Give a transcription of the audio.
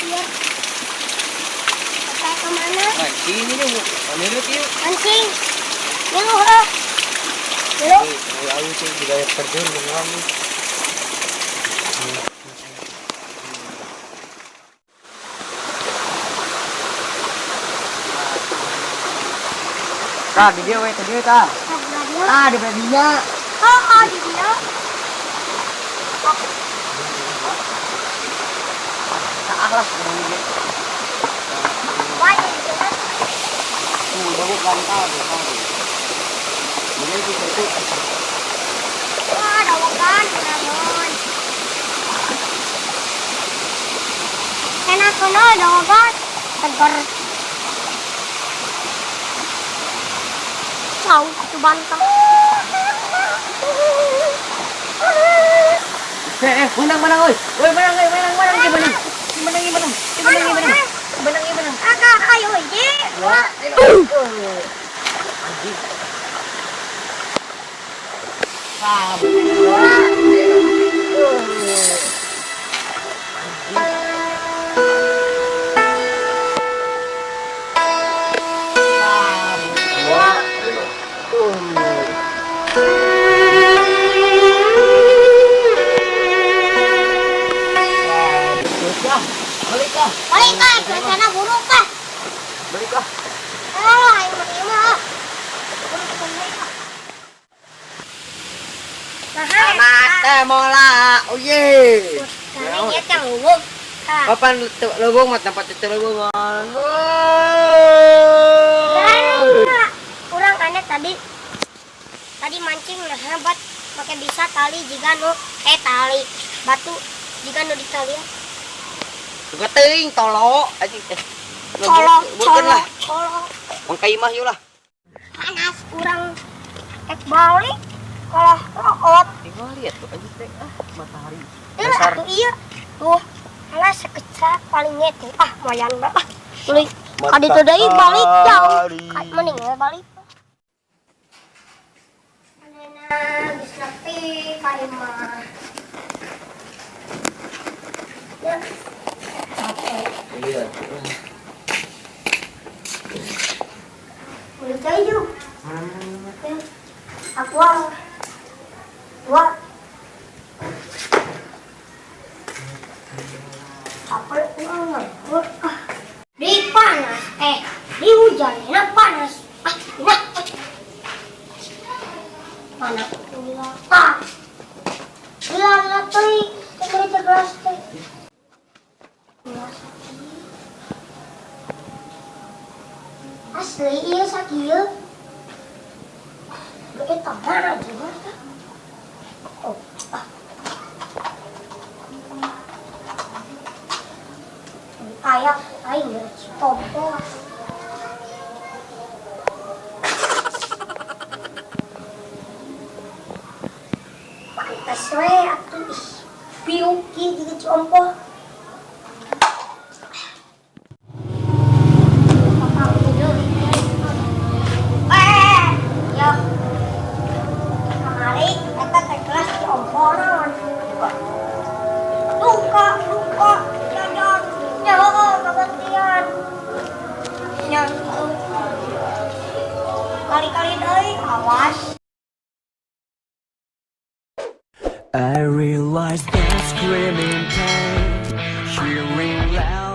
Iya. Kita kemana? Mancing ini bu, ambil yuk. Mancing. Nyeluh lah. Nyeluh. Lalu sih juga terjun dengan nih. Kak, di dia weh, tadi ta. Ah, di belakangnya. Oh, di dia. Akhlas ngomong dia. Wah, di dia. Bagus gantau deh, tahu. Ini kita itu. Wah, dawakan, namun. Enak kono dawakan. Tegar. Tahu itu bantang. Menang, oi. Oi, menang. Menang. Kakak, ayo, ye. Wah, Balik kah, cuacana buruk kah? Baliklah. Ayo mah. Mata mola. Oh ye. Kami ya yang lubuk. Kapan lubung mah tempat itu lubungan. Kurang aneh tadi mancing nah hebat pakai bisa tali jika tali batu jika ditali Juga teuing tolo anjing teh. colok Mangkai mah yuk lah. panas kurang balik kalau rokok Tinggal lihat tuh anjing teh matahari. atuh iya tuh alas sekecak paling ngete moyan banget tuluy kadi teu deui balik jauh mending balik manehna geus nepi ka imah ya Iya. udah jauh aku dua apa di panas di hujan enak panas enak panas gila teh gelas teh asli iya sakieu kita mana gimana oh kayak aing pompo pantes we atuh piuki juga pompo kali-kali deui awas. I realize that screaming pain, cheering loud.